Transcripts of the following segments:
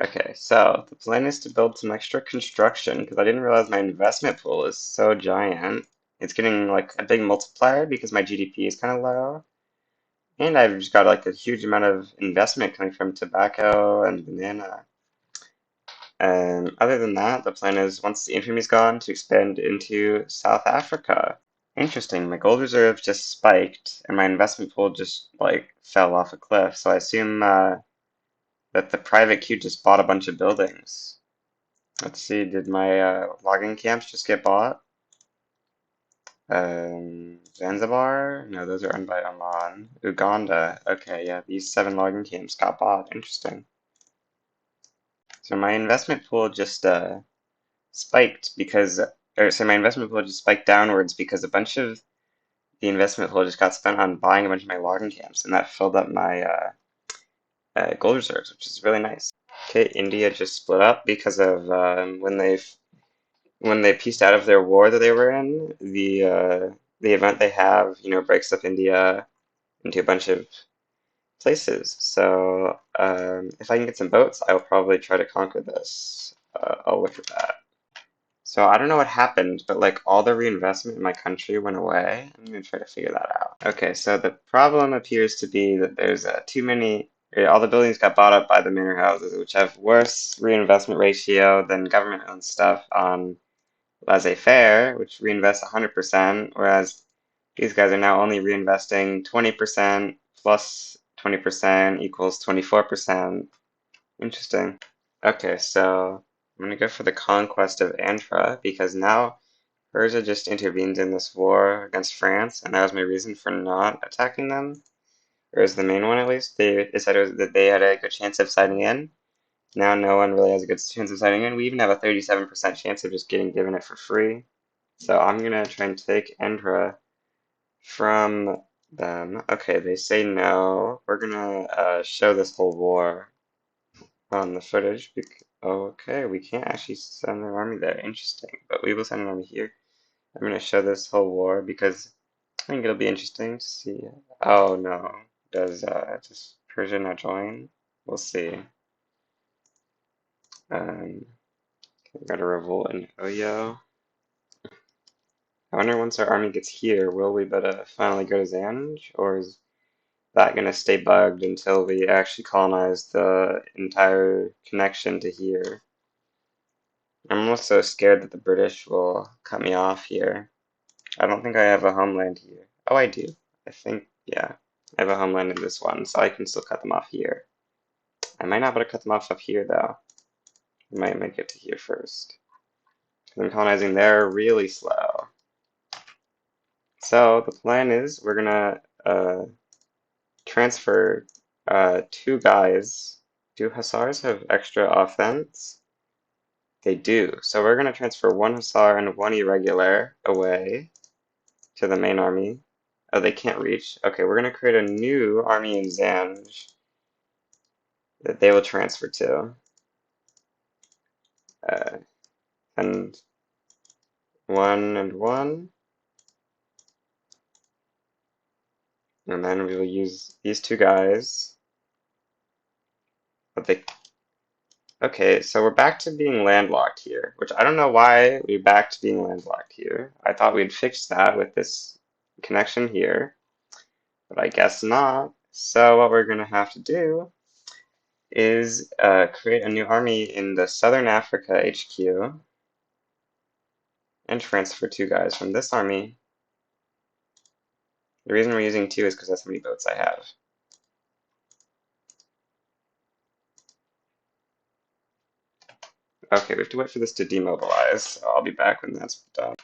Okay, so the plan is to build some extra construction because I didn't realize my investment pool is so giant. It's getting like a big multiplier because my GDP is kind of low. And I've just got like a huge amount of investment coming from tobacco and banana. And other than that, the plan is once the infamy is gone to expand into South Africa. Interesting, my gold reserve just spiked and my investment pool just like fell off a cliff. So I assume that the private queue just bought a bunch of buildings. Let's see, did my logging camps just get bought? Zanzibar? No, those are owned by Oman. Uganda. Okay, yeah, these 7 logging camps got bought. Interesting. So my investment pool just spiked because, or so my investment pool just spiked downwards because a bunch of the investment pool just got spent on buying a bunch of my logging camps, and that filled up my gold reserves, which is really nice. Okay, India just split up because of when they pieced out of their war that they were in. The event they have, breaks up India into a bunch of places. So if I can get some boats, I will probably try to conquer this. I'll look at that. So I don't know what happened, but like all the reinvestment in my country went away. I'm gonna try to figure that out. Okay, so the problem appears to be that there's too many. All the buildings got bought up by the manor houses, which have worse reinvestment ratio than government-owned stuff on laissez-faire, which reinvests 100%, whereas these guys are now only reinvesting 20% plus 20% equals 24%. Interesting. Okay, so I'm gonna go for the conquest of Antra because now Persia just intervened in this war against France, and that was my reason for not attacking them, or as the main one at least. They decided that they had a good chance of siding in. Now no one really has a good chance of siding in. We even have a 37% chance of just getting given it for free. So I'm gonna try and take Endra from them. Okay, they say no. We're gonna show this whole war on the footage. Okay, we can't actually send an army there. Interesting, but we will send an army here. I'm gonna show this whole war because I think it'll be interesting to see. Oh no, does Persia not join? We'll see. We got a revolt in Oyo. I wonder once our army gets here, will we better finally go to Zanj, or is that gonna stay bugged until we actually colonize the entire connection to here? I'm also scared that the British will cut me off here. I don't think I have a homeland here. Oh, I do. I think, yeah. I have a homeland in this one, so I can still cut them off here. I might not be able to cut them off up here, though. I might make it to here first. I'm colonizing there really slow. So the plan is we're gonna transfer 2 guys. Do Hussars have extra offense? They do. So we're gonna transfer 1 Hussar and 1 Irregular away to the main army. Oh, they can't reach. Okay, we're gonna create a new army in Zanj that they will transfer to. Uh, and 1 and 1. And then we will use these 2 guys. But they Okay, so we're back to being landlocked here, which I don't know why we're back to being landlocked here. I thought we'd fix that with this connection here, but I guess not. So what we're gonna have to do is create a new army in the Southern Africa HQ and transfer 2 guys from this army. The reason we're using 2 is because that's how many boats I have. Okay, we have to wait for this to demobilize, so I'll be back when that's done.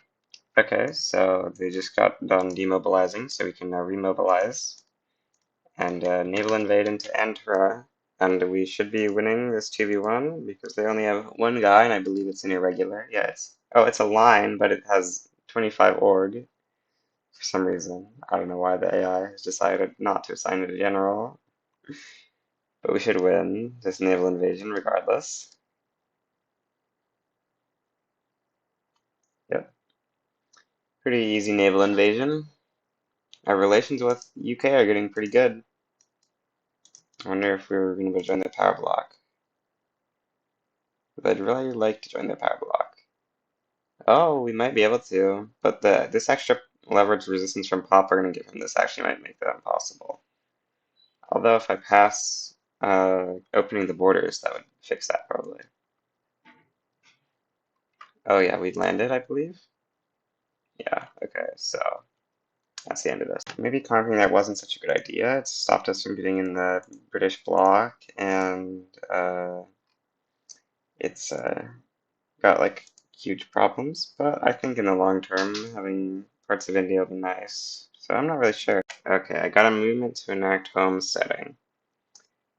Okay, so they just got done demobilizing, so we can now remobilize and naval invade into Antara. And we should be winning this 2v1 because they only have 1 guy, and I believe it's an irregular. Yeah, it's a line, but it has 25 org for some reason. I don't know why the AI has decided not to assign it a general. But we should win this naval invasion regardless. Yep. Pretty easy naval invasion. Our relations with UK are getting pretty good. I wonder if we're going to join the power bloc. But I'd really like to join the power block. Oh, we might be able to, but this extra leverage resistance from Pop we're going to give him this actually might make that impossible. Although if I pass opening the borders, that would fix that probably. Oh yeah, we landed, I believe. Yeah, okay, so that's the end of this. Maybe conquering that wasn't such a good idea. It stopped us from getting in the British bloc, and it's got like huge problems. But I think in the long term, having parts of India will be nice. So I'm not really sure. Okay, I got a movement to enact homesteading.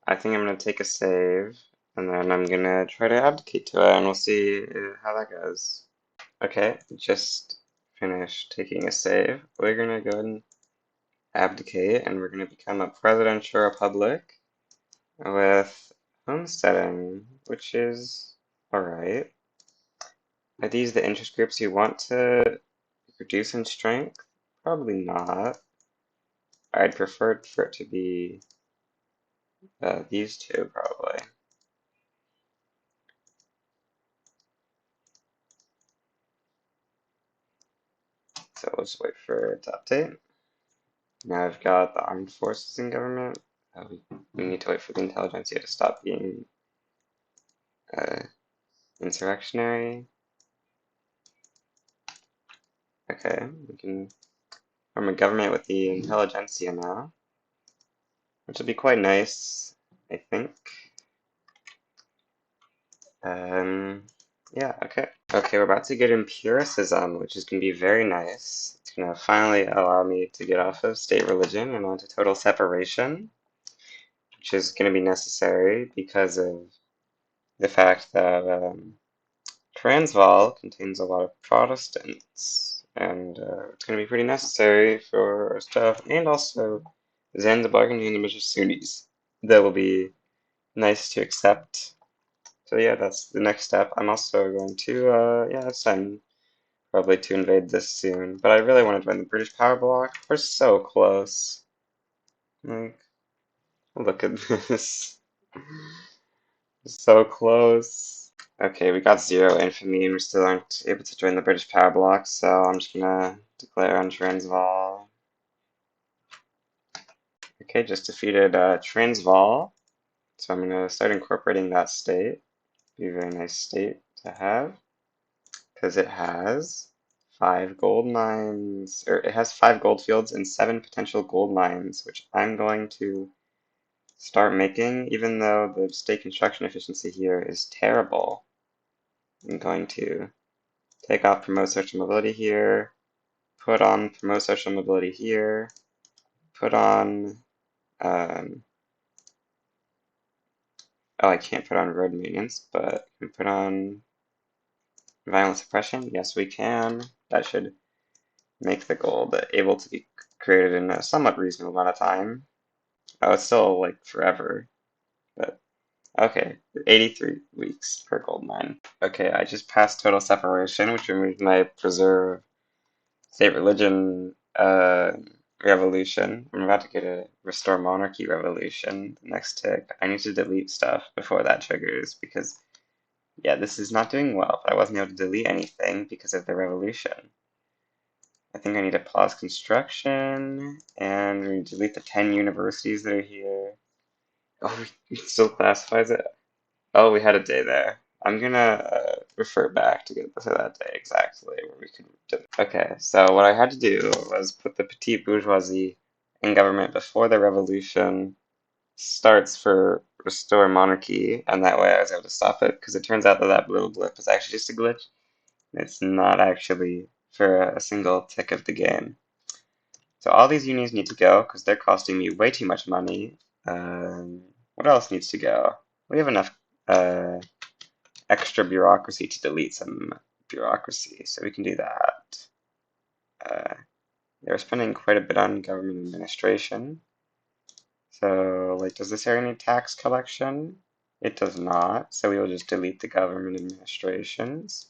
I think I'm gonna take a save, and then I'm gonna try to abdicate to it, and we'll see how that goes. Okay, just finished taking a save. We're gonna go ahead and abdicate, and we're gonna become a presidential republic with homesteading, which is alright. Are these the interest groups you want to reduce in strength? Probably not. I'd prefer for it to be these two, probably. So we'll just wait for it to update. Now I've got the armed forces in government. We need to wait for the intelligentsia to stop being uh, insurrectionary. Okay, we can form a government with the intelligentsia now, which will be quite nice, I think. Yeah, okay. Okay, we're about to get empiricism, which is going to be very nice. It's going to finally allow me to get off of state religion and onto total separation, which is going to be necessary because of the fact that Transvaal contains a lot of Protestants, and it's going to be pretty necessary for our stuff, and also Zanzibar contains a bunch of Sunnis that will be nice to accept. So yeah, that's the next step. I'm also going to, yeah, it's time probably to invade this soon, but I really want to join the British power bloc. We're so close. Like, look at this. So close. Okay, we got 0 infamy and we still aren't able to join the British power bloc, so I'm just gonna declare on Transvaal. Okay, just defeated Transvaal, so I'm gonna start incorporating that state. Be a very nice state to have, because it has 5 gold mines, or it has 5 gold fields and 7 potential gold mines, which I'm going to start making, even though the state construction efficiency here is terrible. I'm going to take off promote social mobility here, put on promote social mobility here, put on, oh, I can't put on road maintenance, but can put on violent suppression. Yes, we can. That should make the gold able to be created in a somewhat reasonable amount of time. Oh, it's still like forever, but okay, 83 weeks per gold mine. Okay, I just passed total separation, which removed my preserve state religion revolution. I'm about to get a restore monarchy revolution. The next tick. I need to delete stuff before that triggers because yeah, this is not doing well, but I wasn't able to delete anything because of the revolution. I think I need to pause construction and delete the 10 universities that are here. Oh, it still classifies it. Oh, we had a day there. I'm gonna refer back to get to that day exactly where we could. Okay, so what I had to do was put the petite bourgeoisie in government before the revolution starts for restore monarchy, and that way I was able to stop it because it turns out that that little blip is actually just a glitch. It's not actually for a single tick of the game. So all these unions need to go because they're costing me way too much money. What else needs to go? We have enough extra bureaucracy to delete some bureaucracy, so we can do that. They're spending quite a bit on government administration. So, like, does this area need tax collection? It does not, so we will just delete the government administrations.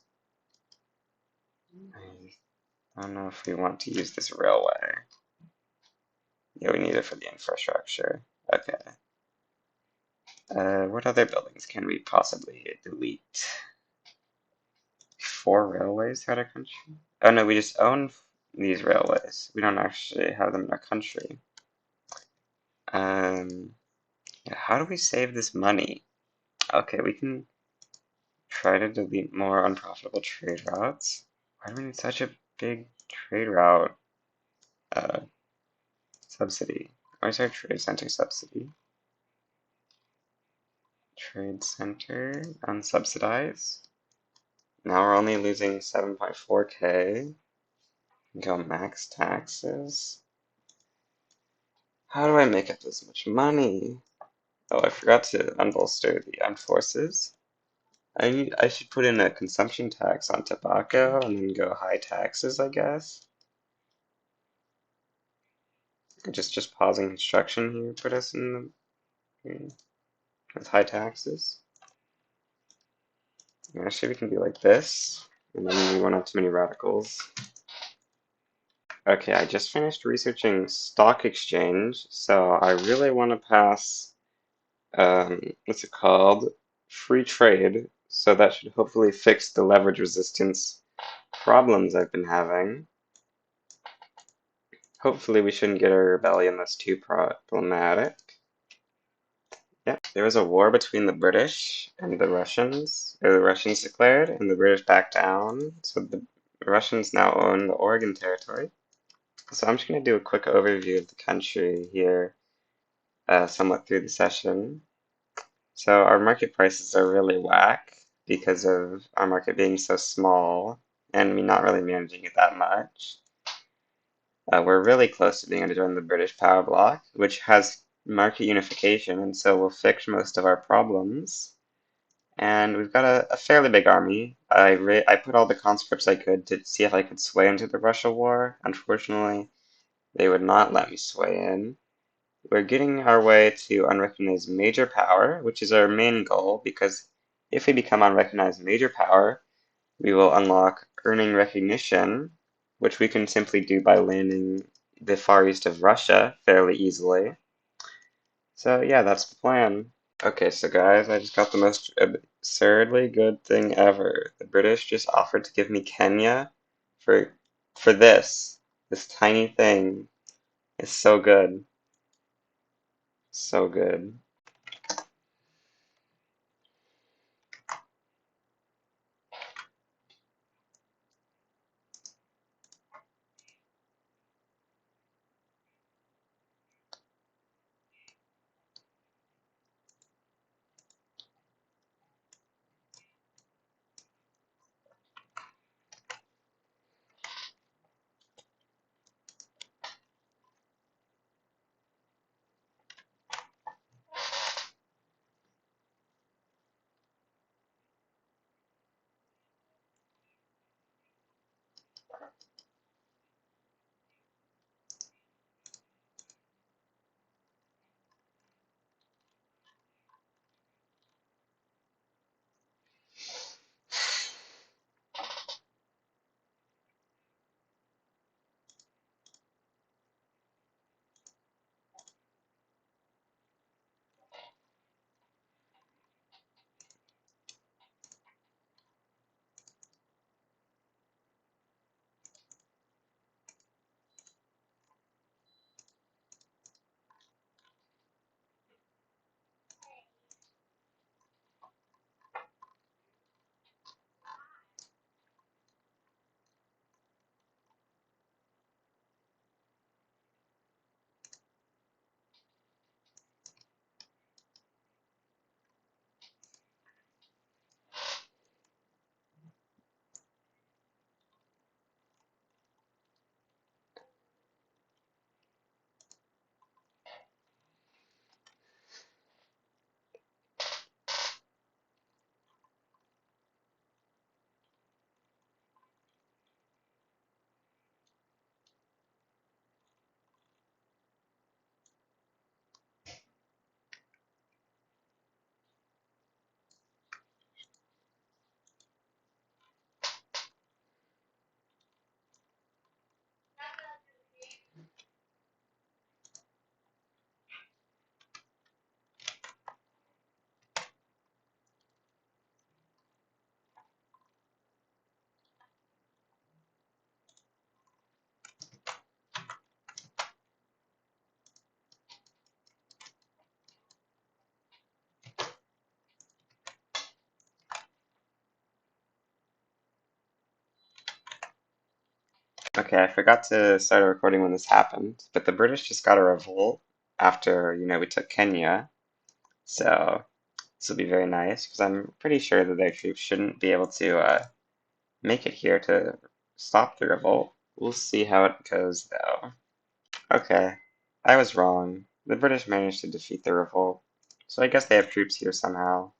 I don't know if we want to use this railway. Yeah, we need it for the infrastructure. Okay. What other buildings can we possibly delete? 4 railways throughout our country? Oh no, we just own these railways. We don't actually have them in our country. Yeah, how do we save this money? Okay, we can try to delete more unprofitable trade routes. Why do we need such a big trade route uh, subsidy? Where's our trade center subsidy? Trade center unsubsidized. Now we're only losing 7.4K. Go max taxes. How do I make up this much money? Oh, I forgot to unbolster the armed forces. I should put in a consumption tax on tobacco and then go high taxes, I guess. Just pausing construction here put us in the with high taxes. Yeah, actually we can do like this, and then we won't have too many radicals. Okay, I just finished researching stock exchange, so I really want to pass what's it called? Free trade. So that should hopefully fix the leverage resistance problems I've been having. Hopefully we shouldn't get a rebellion that's too problematic. Yeah, there was a war between the British and the Russians. Or the Russians declared, and the British backed down. So the Russians now own the Oregon Territory. So I'm just going to do a quick overview of the country here, somewhat through the session. So our market prices are really whack because of our market being so small and me not really managing it that much. We're really close to being able to join the British power bloc, which has market unification, and so will fix most of our problems. And we've got a fairly big army. I put all the conscripts I could to see if I could sway into the Russia war. Unfortunately, they would not let me sway in. We're getting our way to unrecognized major power, which is our main goal, because if we become unrecognized major power, we will unlock earning recognition, which we can simply do by landing the far east of Russia fairly easily. So yeah, that's the plan. Okay, so guys, I just got the most absurdly good thing ever. The British just offered to give me Kenya for for this tiny thing. It's so good. So good. Okay, I forgot to start recording when this happened, but the British just got a revolt after, we took Kenya. So this will be very nice because I'm pretty sure that their troops shouldn't be able to make it here to stop the revolt. We'll see how it goes though. Okay, I was wrong. The British managed to defeat the revolt. So I guess they have troops here somehow.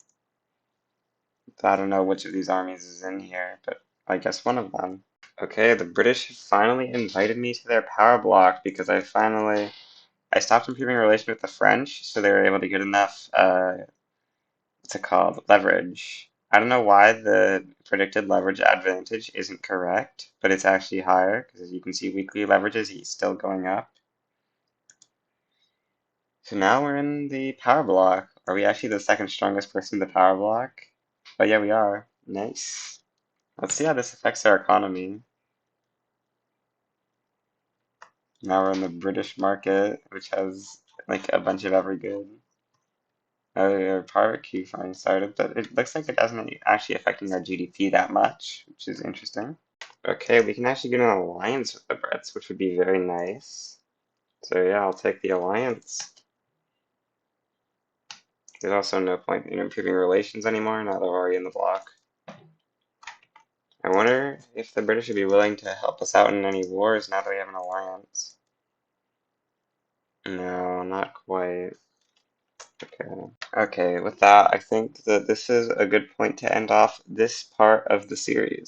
I don't know which of these armies is in here, but I guess one of them. Okay, the British finally invited me to their power block because I stopped improving relations with the French, so they were able to get enough, what's it called, leverage. I don't know why the predicted leverage advantage isn't correct, but it's actually higher, because as you can see, weekly leverage is still going up. So now we're in the power block. Are we actually the second strongest person in the power block? But yeah, we are. Nice. Let's see how this affects our economy. Now we're in the British market, which has like a bunch of every good. A private key farming started, but it looks like it doesn't actually affecting our GDP that much, which is interesting. Okay, we can actually get an alliance with the Brits, which would be very nice. So yeah, I'll take the alliance. There's also no point in improving relations anymore now that we're already in the bloc. I wonder if the British would be willing to help us out in any wars now that we have an alliance. No, not quite. Okay. Okay, with that, I think that this is a good point to end off this part of the series.